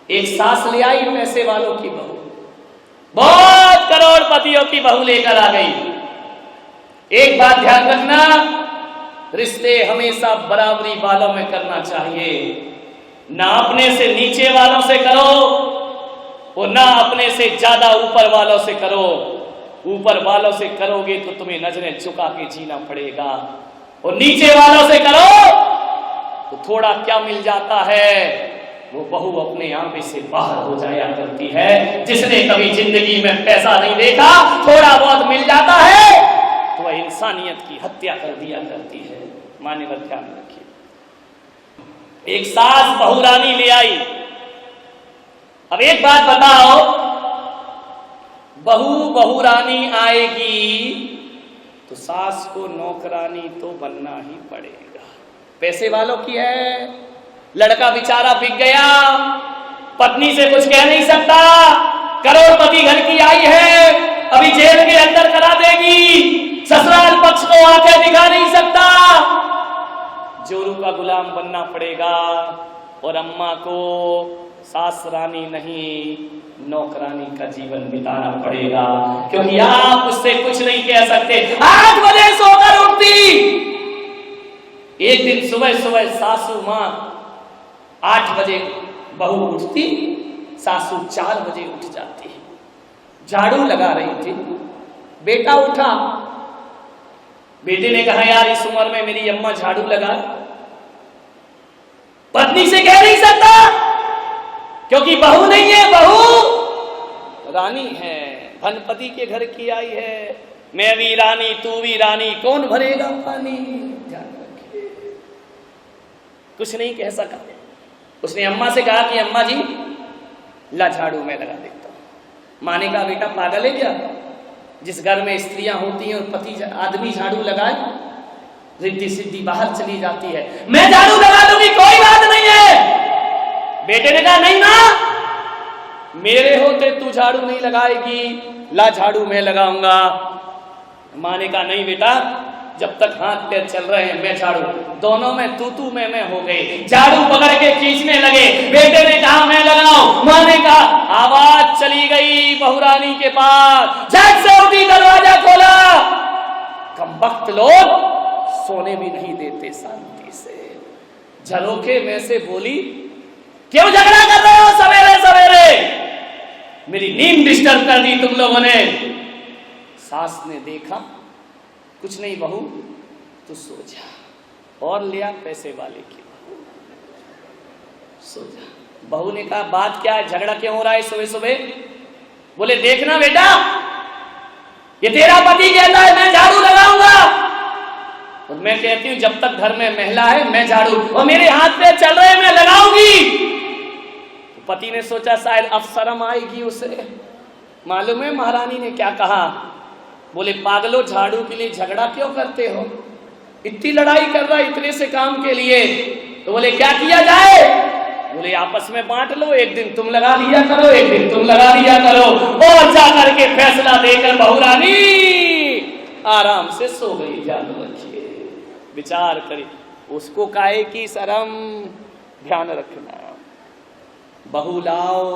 एक सास ले आई पैसे वालों की बहू, बहुत करोड़पतियों की बहू लेकर आ गई। एक बात ध्यान रखना, रिश्ते हमेशा बराबरी वालों में करना चाहिए। ना अपने से नीचे वालों से करो और ना अपने से ज्यादा ऊपर वालों से करो। ऊपर वालों से करोगे तो तुम्हें नजरें झुका के जीना पड़ेगा, और नीचे वालों से करो तो थोड़ा क्या मिल जाता है, वो बहू अपने आंखें से बाहर हो जाया करती है। जिसने कभी जिंदगी में पैसा नहीं देखा, थोड़ा बहुत मिल जाता है तो वह इंसानियत की हत्या कर दिया करती है। मान्यवर ध्यान रखिए। एक सास बहुरानी ले आई। अब एक बात बताओ, बहुरानी आएगी तो सास को नौकरानी तो बनना ही पड़ेगा। पैसे वालों की है, लड़का बेचारा बिक गया, पत्नी से कुछ कह नहीं सकता, करोड़पति घर की आई है, अभी जेल के अंदर करा देगी, ससुराल पक्ष को आंखें दिखा नहीं सकता, जोरू का गुलाम बनना पड़ेगा। और अम्मा को सास रानी नहीं, नौकरानी का जीवन बिताना पड़ेगा, क्योंकि आप उससे कुछ नहीं कह सकते। 8 बजे सोकर उठती। एक दिन सुबह सुबह सासू मां 8 बजे बहू उठती, सासू 4 बजे उठ जाती। झाड़ू लगा रही थी, बेटा उठा। बेटे ने कहा, यार इस उम्र में मेरी अम्मा झाड़ू लगाए। पत्नी से कह नहीं सकता, क्योंकि बहू नहीं है, बहू रानी है, धनपति के घर की आई है। मैं भी रानी, तू भी रानी, कौन भरेगा पानी। ध्यान रखिए, कुछ नहीं कह सका। उसने अम्मा से कहा कि अम्मा जी ला झाड़ू मैं लगा देता हूं। माँ ने कहा, बेटा पागल है क्या, जिस घर में स्त्रियां होती हैं और पति आदमी झाड़ू लगाए, रिद्धि सिद्धि बाहर चली जाती है। मैं झाड़ू लगा दूंगी, कोई बात नहीं है। बेटे ने कहा, नहीं मां, मेरे होते तू झाड़ू नहीं लगाएगी, ला झाड़ू मैं लगाऊंगा। मां ने कहा, नहीं बेटा, जब तक हाथ पैर चल रहे हैं मैं झाड़ू। दोनों में तू मैं हो गई, झाड़ू पकड़ के खींचने लगे। बेटे ने कहा, मैं लगाऊं। मां ने कहा, आवाज चली गई बहुरानी के पास, झट से उठी, दरवाजा खोला। कमबख्त लोग सोने भी नहीं देते शांति से। झरोखे में से बोली, क्यों झगड़ा कर रहे हो सवेरे सवेरे, मेरी नींद डिस्टर्ब कर दी तुम लोगों ने। सास ने देखा, कुछ नहीं बहू, तू सो जा। और लिया पैसे वाले की बहू, सो जा। बहू ने कहा, बात क्या है, झगड़ा क्यों हो रहा है सुबह सुबह। बोले, देखना बेटा, ये तेरा पति कहता है मैं झाड़ू लगाऊंगा, और मैं कहती हूं जब तक घर में महिला है मैं झाड़ू, और मेरे हाथ पे चल रहे मैं लगाऊंगी। तो पति ने सोचा शायद अब शर्म आएगी उसे। मालूम है महारानी ने क्या कहा। बोले, पागलो, झाड़ू के लिए झगड़ा क्यों करते हो, इतनी लड़ाई कर रहा इतने से काम के लिए। तो बोले, क्या किया जाए। बोले, आपस में बांट लो, एक दिन तुम लगा लिया करो, एक दिन तुम लगा लिया करो। और जा करके फैसला देकर बहुरानी आराम से सो गई। ध्यान रखिए, विचार करिए, उसको काहे की शर्म। ध्यान रखना, बहू लाओ,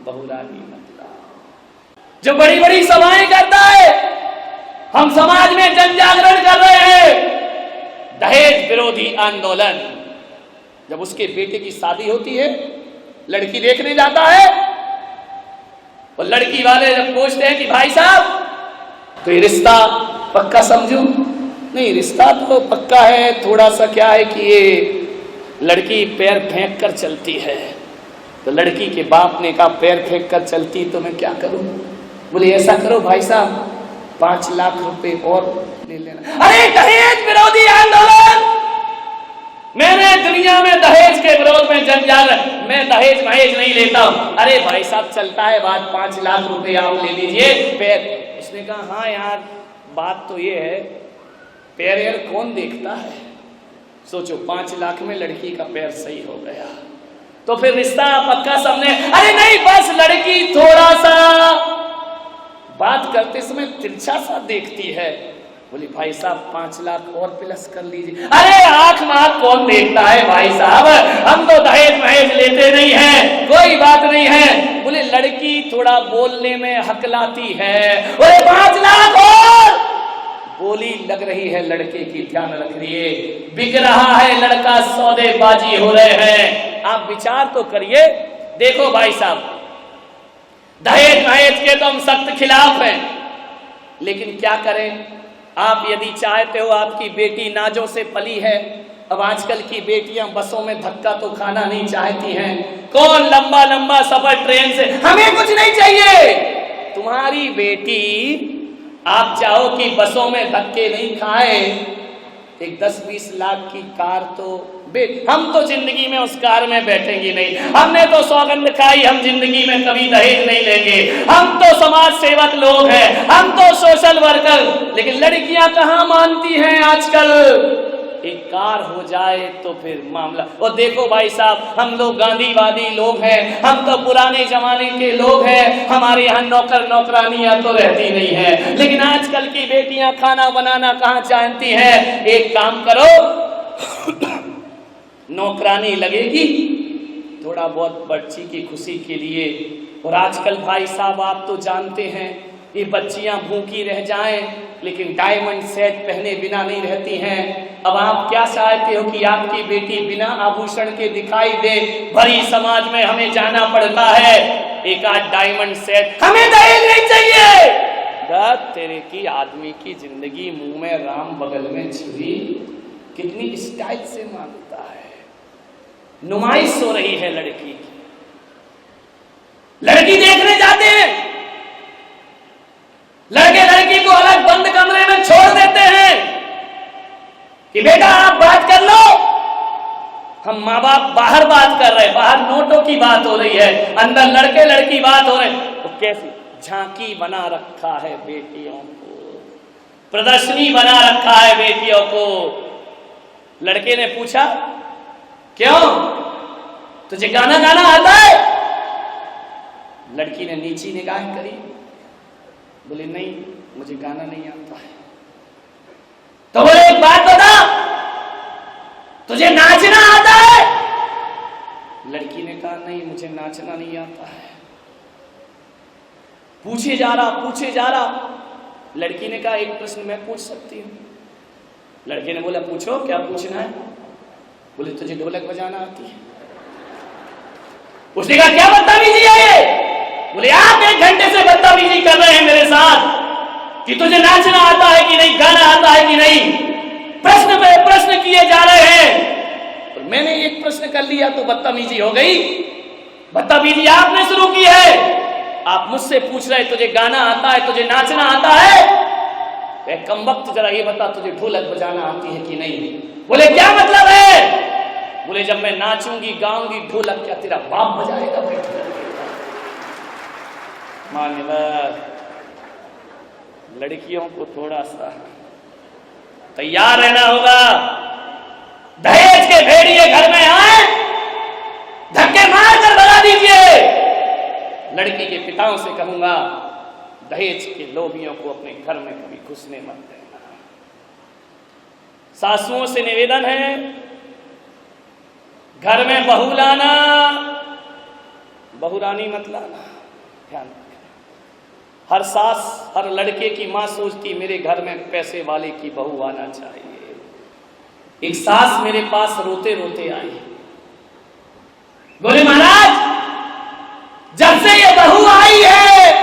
बहुरानी मत लाओ। जो बड़ी बड़ी सभाएं करता है, हम समाज में जन जागरण कर रहे हैं, दहेज विरोधी आंदोलन। जब उसके बेटे की शादी होती है, लड़की देखने जाता है, और लड़की वाले जब पूछते हैं कि भाई साहब तो ये रिश्ता पक्का समझूं। नहीं, रिश्ता तो पक्का है, थोड़ा सा क्या है कि ये लड़की पैर फेंक कर चलती है। तो लड़की के बाप ने कहा, पैर फेंक कर चलती तो मैं क्या करूं। बोले, ऐसा करो भाई साहब, 5 लाख रुपए और ले लेना। अरे दहेज विरोधी आंदोलन, मैंने दुनिया में दहेज के विरोध में जन जागरण, मैं दहेज महेज नहीं लेता हूं। अरे भाई साहब, चलता है बात, 5 लाख रुपए आप ले लीजिए पैर। उसने कहा, हाँ यार, बात तो ये है, पैर यार कौन देखता है। सोचो, 5 लाख में लड़की का पैर सही हो गया, तो फिर रिश्ता पक्का समझे। अरे नहीं, बस लड़की थोड़ा सा बात करते समय तिरछा सा देखती है, बोली भाई साहब 5 लाख और प्लस कर लीजिए। अरे आंख में आंख कौन देखता है भाई साहब, हम तो दहेज वहेज लेते नहीं हैं, कोई बात नहीं है। बोले लड़की थोड़ा बोलने में हकलाती है। बोले 5 लाख और। बोली लग रही है लड़के की, ध्यान रखिए, बिक रहा है लड़का, सौदेबाजी हो रहे हैं। आप विचार तो करिए। देखो भाई साहब, दहेज वहेज के तो हम सख्त खिलाफ हैं, लेकिन क्या करें, आप यदि चाहते हो, आपकी बेटी नाजों से पली है। अब आजकल की बेटियां बसों में धक्का तो खाना नहीं चाहती हैं। कौन लंबा लंबा सफर ट्रेन से, हमें कुछ नहीं चाहिए। तुम्हारी बेटी आप चाहो कि बसों में धक्के नहीं खाए, एक 10-20 लाख की कार तो हम तो जिंदगी में उस कार में बैठेंगे नहीं। हमने तो सौगंध खाई, हम जिंदगी में कभी दहेज नहीं लेंगे। हम तो समाज सेवक लोग हैं, हम तो सोशल वर्कर। लेकिन लड़कियां कहां मानती हैं आजकल। एक कार हो जाए तो फिर मामला। और देखो भाई साहब, हम लोग गांधीवादी लोग हैं, हम तो पुराने जमाने के लोग हैं। हमारे यहाँ नौकर नौकरानियां तो रहती नहीं है, लेकिन आजकल की बेटियां खाना बनाना कहाँ जानती हैं। एक काम करो, नौकरानी लगेगी थोड़ा बहुत बच्ची की खुशी के लिए। और आजकल भाई साहब आप तो जानते हैं, ये बच्चियां भूखी रह जाएं लेकिन डायमंड सेट पहने बिना नहीं रहती हैं। अब आप क्या चाहते हो कि आपकी बेटी बिना आभूषण के दिखाई दे। भरी समाज में हमें जाना पड़ता है, एक आध डायमंड सेट, हमें दहेज नहीं चाहिए। तेरे की आदमी की जिंदगी, मुंह में राम बगल में छुरी, कितनी स्टाइल से मांगता है। नुमाइश हो रही है लड़की की। लड़की देखने जाते हैं, लड़के लड़की को अलग बंद कमरे में छोड़ देते हैं कि बेटा आप बात कर लो। हम माँ बाप बाहर बात कर रहे हैं, बाहर नोटों की बात हो रही है, अंदर लड़के लड़की बात हो रहे हैं। तो कैसी झांकी बना रखा है बेटियों को, प्रदर्शनी बना रखा है बेटियों को। लड़के ने पूछा क्यों, तुझे गाना गाना आता है? लड़की ने नीची निगाह करी, बोले नहीं मुझे गाना नहीं आता है। तो बोले एक बात बता, तुझे नाचना आता है? लड़की ने कहा नहीं मुझे नाचना नहीं आता है। पूछे जा रहा। लड़की ने कहा एक प्रश्न मैं पूछ सकती हूँ? लड़के ने बोला पूछो, क्या पूछना है? बोले तुझे ढोलक बजाना आती है? उसने कहा क्या बदतमीजी है ये? बोले आप 1 घंटे से बदतमीजी कर रहे हैं मेरे साथ कि तुझे नाचना आता है कि नहीं, गाना आता है कि नहीं। प्रश्न पे प्रश्न किए जा रहे हैं, और मैंने एक प्रश्न कर लिया तो बदतमीजी हो गई। बदतमीजी आपने शुरू की है। आप मुझसे पूछ रहे तुझे गाना आता है, तुझे नाचना आता है? कम वक्त जरा ये बता तुझे ढोलक बजाना आती है कि नहीं? बोले क्या मतलब है? बोले जब मैं नाचूंगी गाऊंगी ढोलक क्या तेरा बाप बजाएगा? मान्यवर लड़कियों को थोड़ा सा तैयार रहना होगा। दहेज के भेड़िए घर में आए, धक्के मार कर भगा दीजिए। लड़की के पिताओं से कहूंगा दहेज के लोभियों को अपने घर में कभी घुसने मत देना। सासुओं से निवेदन है, घर में बहू लाना, बहुरानी मत लाना। ध्यान रखना, हर सास हर लड़के की मां सोचती मेरे घर में पैसे वाले की बहू आना चाहिए। एक सास मेरे पास रोते रोते आई, बोले महाराज जब से ये बहू आई है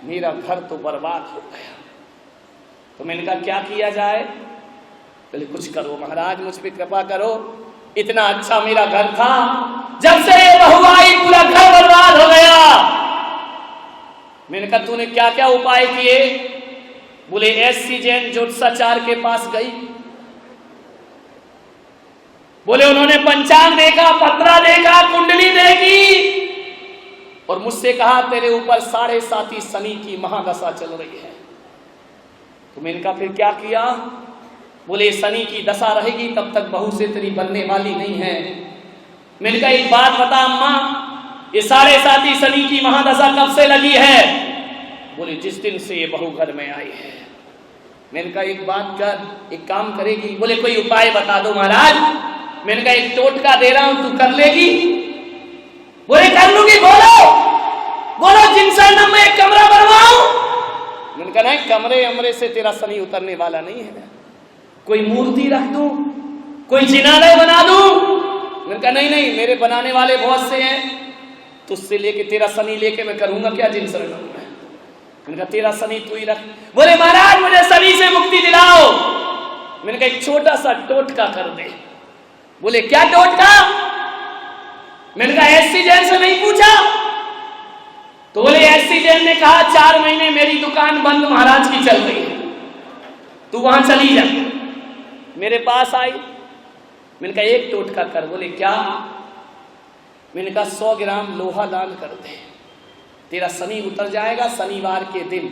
मेरा घर तो बर्बाद हो गया। तो मैंने कहा क्या किया जाए? बोले कुछ करो महाराज, मुझ पे कृपा करो, इतना अच्छा मेरा घर था, जब से ये बहू आई पूरा घर बर्बाद हो गया। मैंने कहा तूने क्या क्या उपाय किए? बोले एससी जैन ज्योतिषाचार्य के पास गई। बोले उन्होंने पंचांग देखा, पत्रा देखा, कुंडली देखी और मुझसे कहा तेरे ऊपर 7.5 शनि की महादशा चल रही है। तो मैंने कहा फिर क्या किया? बोले शनि की दशा रहेगी तब तक बहू से तेरी बनने वाली नहीं है। मैंने कहा एक बात बता अम्मा, ये 7.5 शनि की महादशा कब से लगी है? बोले जिस दिन से ये बहू घर में आई है। मैंने कहा एक बात कर, एक काम करेगी? बोले कोई उपाय बता दो महाराज। मैंने कहा एक टोटका दे रहा हूं, तू कर लेगी? बोले कर लूंगी। बोलो बोलो जिनसर में एक कमरा बनवाऊं? मैंने कहा नहीं, कमरे अमरे से तेरा शनि उतरने वाला नहीं है। कोई मूर्ति रख दूं, कोई जिनालय बना दूं? मैंने कहा नहीं नहीं, मेरे बनाने वाले बहुत से हैं, तुझसे लेके तेरा शनि लेके मैं करूंगा क्या जिनसर में? मैंने कहा तेरा शनि तू ही रख। बोले महाराज मुझे शनि से मुक्ति दिलाओ। मैंने कहा एक छोटा सा टोटका कर दे। बोले क्या टोटका? मैंने कहा एससी जैन से नहीं पूछा? तो बोले एससी जैन ने कहा 4 महीने मेरी दुकान बंद महाराज की चल रही है, तू वहां चली जा। मेरे पास आई, मैंने कहा एक टोटका कर। बोले क्या? मैंने कहा 100 ग्राम लोहा दान कर दे, तेरा शनि उतर जाएगा शनिवार के दिन।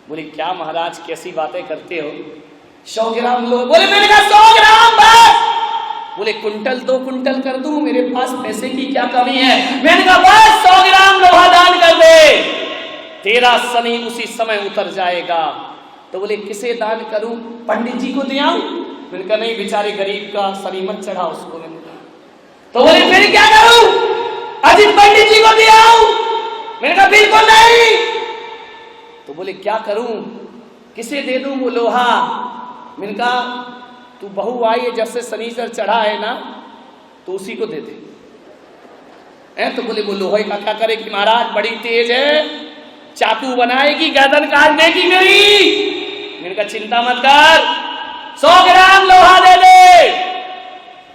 बोले क्या महाराज कैसी बातें करते हो, 100 ग्राम लोहा? बोले मैंने कहा 100 ग्राम बस। बोले कुंटल 2 कुंटल कर दूं, मेरे पास पैसे की क्या कमी है? मैंने कहा बस 100 ग्राम लोहा दान कर दे, तेरा शनि उसी समय उतर जाएगा। तो बोले किसे दान करूं? पंडित जी को दे आऊं? मैंने कहा नहीं, बेचारे गरीब का शनि मत चढ़ा उसको। मैंने कहा तो बोले फिर क्या करूं? अजीत पंडित जी को दे आऊं? मैंने कहा बिल्कुल नहीं। तो बोले क्या करूं, किसे दे दूं वो लोहा? मैंने कहा तू बहू आई है जब से शनिचर चढ़ा है ना, तो उसी को दे दे। तो बोले वो लोहे का क्या करे कि महाराज बड़ी तेज है, चाकू बनाएगी, गर्दन काट देगी मेरी। मैंने कहा चिंता मत कर, 100 ग्राम लोहा दे दे।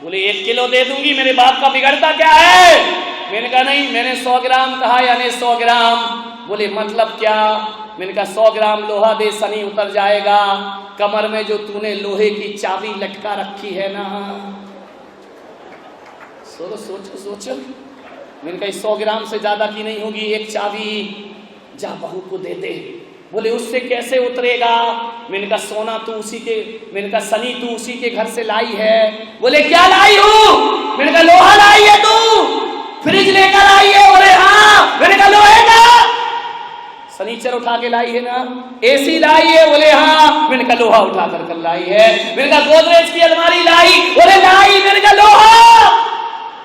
बोले 1 किलो दे दूंगी, मेरे बाप का बिगड़ता क्या है? मैंने कहा नहीं, मैंने 100 ग्राम कहा यानी 100 ग्राम। बोले मतलब क्या? मैंने कहा 100 ग्राम लोहा दे, शनि उतर जाएगा। कमर में जो तूने लोहे की चाबी लटका रखी है ना, सोचो सोचो। मैंने कहा 100 ग्राम से ज्यादा की नहीं होगी, एक चाबी जा बहू को दे दे। बोले उससे कैसे उतरेगा? मैंने कहा सोना तू उसी के, मैंने कहा शनि तू उसी के घर से लाई है। बोले क्या लाई हूं? मैंने कहा लोहा लाई है तू, फ्रिज लेकर आई है? बोले हाँ। मैंने कहा लोहे का? फर्नीचर उठा के लाई है ना? एसी लाई है? बोले हाँ। मैंने कहा लोहा उठा कर लाई है। मैंने कहा गोदरेज की अलमारी लाई? बोले लाई। मैंने कहा लोहा।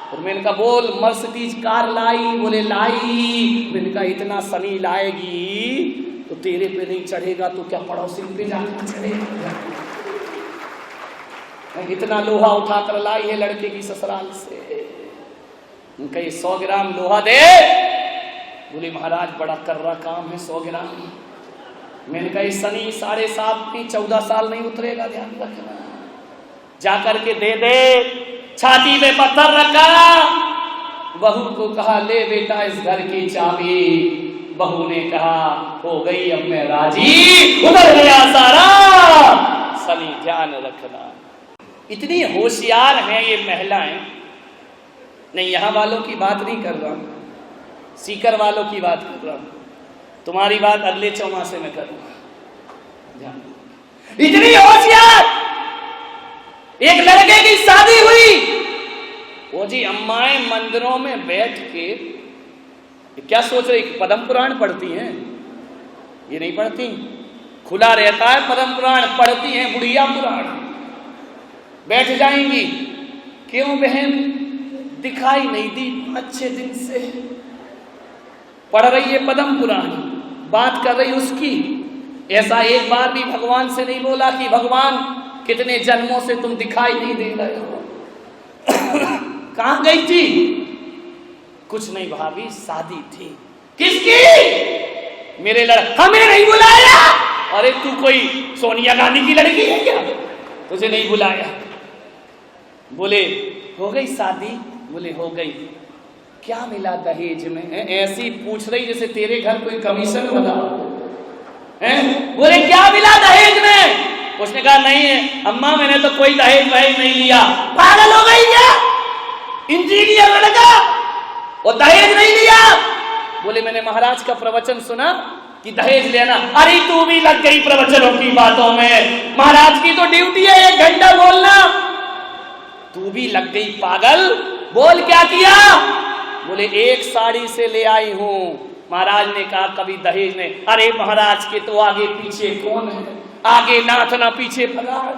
और मैंने कहा बोल मर्सिडीज कार लाई? बोले लाई। मैंने कहा इतना शनि लाएगी तो तेरे पे नहीं चढ़ेगा तो क्या पड़ोसी पे जाकर चढ़ेगा? इतना लोहा उठा कर लाई है लड़के की ससुराल से। उनका ये 100 ग्राम लोहा दे। बोले महाराज बड़ा कर्रा काम है 100 ग्राम। मैंने कहा शनि 7.5 नहीं 14 साल नहीं उतरेगा, ध्यान रखना। जाकर के दे दे। छाती में पत्थर रखा, बहू को कहा ले बेटा इस घर की चाबी। बहू ने कहा हो गई अब मैं राजी, उधर गया सारा शनि। ध्यान रखना, इतनी होशियार हैं ये महिलाएं। नहीं यहां वालों की बात नहीं कर रहा, सीकर वालों की बात कर रहा हूं। तुम्हारी बात अगले चौमासे में करूंगा। इतनी होशियार। एक लड़के की शादी हुई, वो जी अम्माएं मंदिरों में बैठ के क्या सोच रही? पद्म पुराण पढ़ती हैं? ये नहीं पढ़ती, खुला रहता है पद्म पुराण। पढ़ती हैं बुढ़िया पुराण। बैठ जाएंगी, क्यों बहन दिखाई नहीं दी 5-6 दिन से? पढ़ रही है पद्म पुराण, बात कर रही उसकी। ऐसा एक बार भी भगवान से नहीं बोला कि भगवान कितने जन्मों से तुम दिखाई नहीं दे रहे हो। कहां गई थी? कुछ नहीं भाभी, शादी थी। किसकी? मेरे लड़का। हमें नहीं बुलाया? अरे तू कोई सोनिया गांधी की लड़की है क्या? तुझे नहीं बुलाया। बोले हो गई शादी? बोले हो गई। क्या मिला दहेज में? ऐसी पूछ रही जैसे तेरे घर कोई कमीशन बना। बोले क्या मिला दहेज में? उसने कहा नहीं है अम्मा, मैंने तो कोई दहेज वहेज नहीं लिया। पागल हो गई क्या? इंजीनियर लड़का और दहेज नहीं लिया? बोले मैंने महाराज का प्रवचन सुना कि दहेज लेना। अरे तू भी लग गई प्रवचनों की बातों में। महाराज की तो ड्यूटी है 1 घंटा बोलना, तू भी लग गई पागल। बोल क्या किया? बोले 1 साड़ी से ले आई हूं। महाराज ने कहा कभी दहेज नहीं। अरे महाराज के तो आगे पीछे कौन है? आगे नाथ ना पीछे फरार।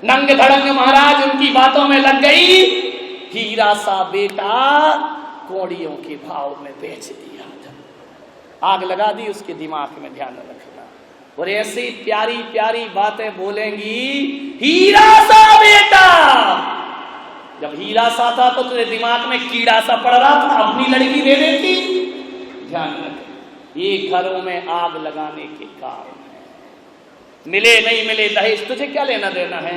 नंग धड़ंग महाराज उनकी बातों में लग गई। हीरा सा बेटा कौड़ियों के भाव में बेच दिया। आग लगा दी उसके दिमाग में, ध्यान रखना। और ऐसी प्यारी प्यारी बातें बोलेंगी, हीरा सा बेटा। जब हीरा सा था तो तेरे दिमाग में कीड़ा सा पड़ रहा था, अपनी लड़की दे देती। ध्यान रखें, ये घरों में आग लगाने के कारण है। मिले नहीं मिले दहेज, तुझे क्या लेना देना है?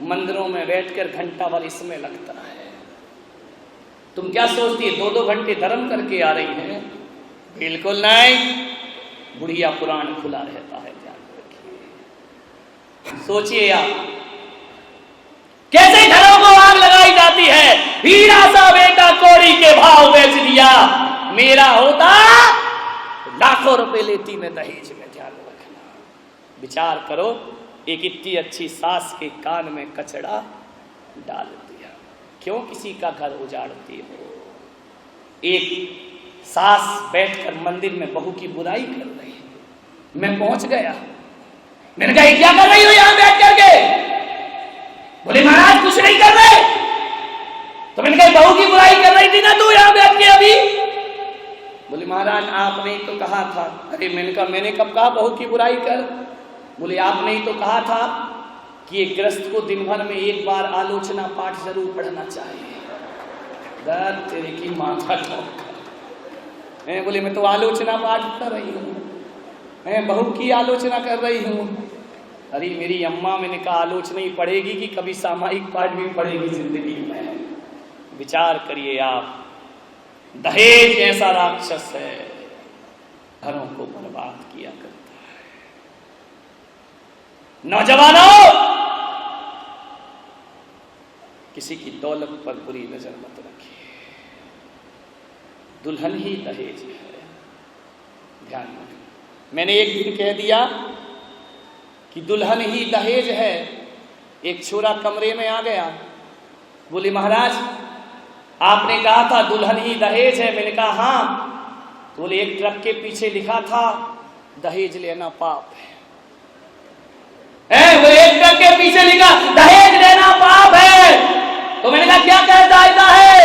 मंदिरों में बैठकर घंटा भर इसमें लगता है। तुम क्या सोचती है 2-2 घंटे धर्म करके आ रही है? बिल्कुल नहीं। बुढ़िया पुराण खुला रहता है, ध्यान रखिए। सोचिए आप कैसे घरों को आग लगाई जाती है। हीरा सा बेटा कौड़ी के भाव बेच दिया। मेरा होता लाखों रुपए लेती मैं दहेज में। ध्यान रखना, विचार करो, एक इतनी अच्छी सास के कान में कचड़ा डाल दिया। क्यों किसी का घर उजाड़ती हो? एक सास बैठकर मंदिर में बहू की बुराई कर रही है। मैं पहुंच गया, मैंने कहा क्या कर रही हो यहां बैठ करके? बोले महाराज कुछ नहीं कर रहे। तो मैंने कहा बहू की बुराई कर रही थी ना तू यहां बैठ के अभी? बोले महाराज आपने ही तो कहा था। अरे मैंने कहा मैंने कब कहा बहू की बुराई कर? बोले आपने ही तो कहा था कि एक गृहस्थ को दिन भर में एक बार आलोचना पाठ जरूर पढ़ना चाहिए। दर्द तेरे की माथा ठोक। बोले मैं तो आलोचना पाठ कर रही हूँ, मैं बहू की आलोचना कर रही हूँ। अरे मेरी अम्मा, मैंने कहा आलोचना ही पढ़ेगी कि कभी सामायिक पाठ भी पढ़ेगी जिंदगी में? विचार करिए आप। दहेज ऐसा राक्षस है, घरों को बर्बाद किया करता है। नौजवानों, किसी की दौलत पर बुरी नजर मत रखिए। दुल्हन ही दहेज है, ध्यान रखना। मैंने एक दिन कह दिया कि दुल्हन ही दहेज है। एक छोरा कमरे में आ गया, बोले महाराज आपने कहा था दुल्हन ही दहेज है। मैंने कहा हाँ। तो बोले एक ट्रक के पीछे लिखा था दहेज लेना पाप है। वो एक ट्रक के पीछे लिखा दहेज लेना पाप है। तो मैंने कहा क्या कहता है?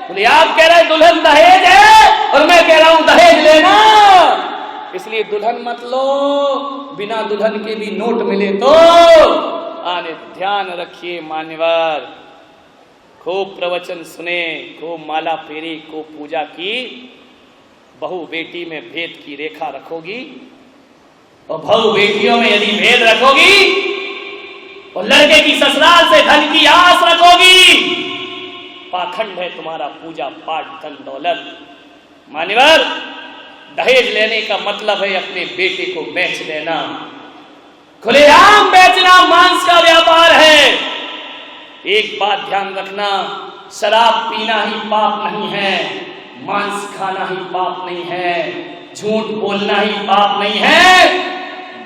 बोले आप कह रहे दुल्हन दहेज है और मैं कह रहा हूं दहेज लेना, इसलिए दुल्हन मत लो, बिना दुल्हन के भी नोट मिले तो आने। ध्यान रखिए मान्यवर, खूब प्रवचन सुने, खूब माला फेरी, खूब पूजा की। बहू बेटी में भेद की रेखा रखोगी और बहू बेटियों में यदि भेद रखोगी और लड़के की ससुराल से धन की आस रखोगी, पाखंड है तुम्हारा पूजा पाठ धन दौलत। मान्यवर, दहेज लेने का मतलब है अपने बेटे को बेच देना। खुलेआम बेचना मांस का व्यापार है। एक बात ध्यान रखना, शराब पीना ही पाप नहीं है, मांस खाना ही पाप नहीं है, झूठ बोलना ही पाप नहीं है,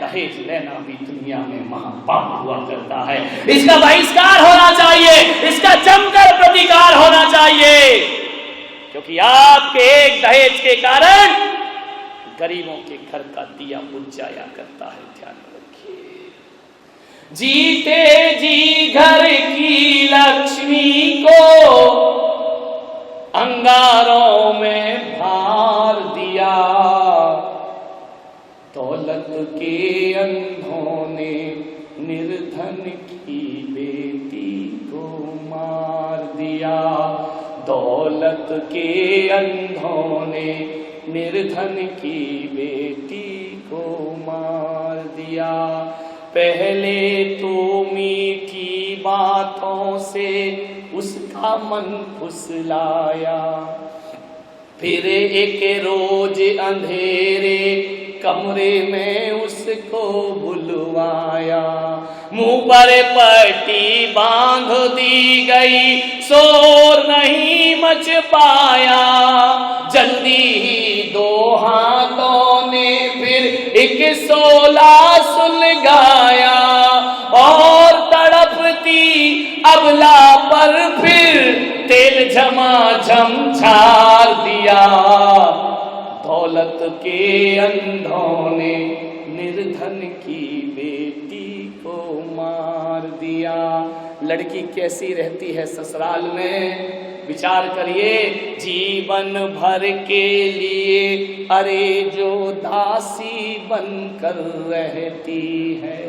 दहेज लेना भी दुनिया में महापाप हुआ करता है। इसका बहिष्कार होना चाहिए, इसका जमकर प्रतिकार होना चाहिए, क्योंकि आपके एक दहेज के कारण गरीबों के घर का दिया बुझ जाया करता है। ध्यान रखिए, जीते जी घर की लक्ष्मी को अंगारों में भार दिया, दौलत के अंधों ने निर्धन की बेटी को मार दिया। दौलत के अंधों ने निर्धन की बेटी को मार दिया। पहले तो मीठी बातों से उसका मन फुसलाया, फिर एक रोज अंधेरे कमरे में उसको बुलवाया। मुंह पर पट्टी बांध दी गई, शोर नहीं मच पाया। जल्दी ही दो हाथों ने फिर एक सोला सुलगाया और तड़पती अबला पर फिर तेल झमाझम झाड़ दिया। दौलत के अंधों ने निर्धन की बेटी को मार दिया। लड़की कैसी रहती है ससुराल में, विचार करिए। जीवन भर के लिए अरे जो दासी बनकर रहती है,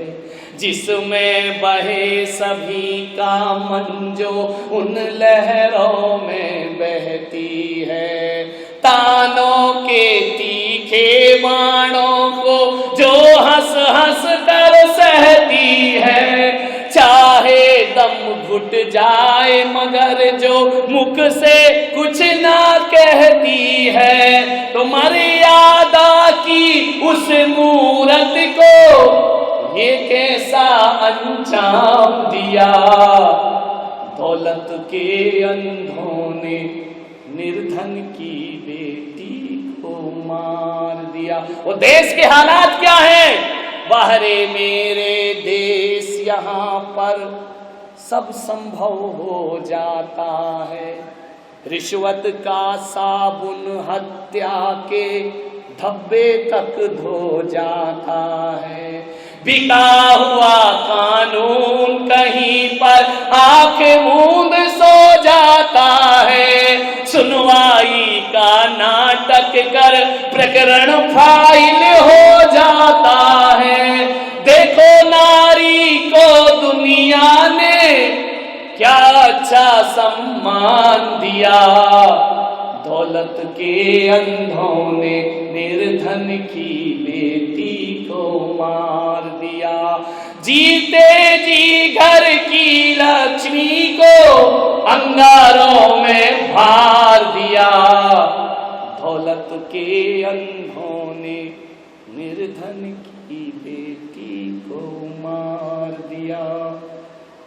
जिसमें बहे सभी का मन जो उन लहरों में बहती है। तानों के तीखे बाणों को जो हंस हंस कर सहती है, चाहे दम घुट जाए मगर जो मुख से कुछ ना कहती है। तो मर्यादा की उस मूरत को ये कैसा अंजाम दिया। दौलत के अंधों ने निर्धन की बेटी को मार दिया। वो देश के हालात क्या हैं? बाहरे मेरे देश यहाँ पर सब संभव हो जाता है। रिश्वत का साबुन हत्या के धब्बे तक धो जाता है। बिका हुआ कानून कहीं पर आंख मूंद सो जाता है। सुनवाई का नाटक कर प्रकरण फाइल हो जाता है। देखो नारी को दुनिया ने क्या अच्छा सम्मान दिया। दौलत के अंधों ने निर्धन की बेटी को मार दिया। जीते जी घर की लक्ष्मी को अंगारों में भार दिया। दौलत के अंधों ने निर्धन की बेटी को मार दिया।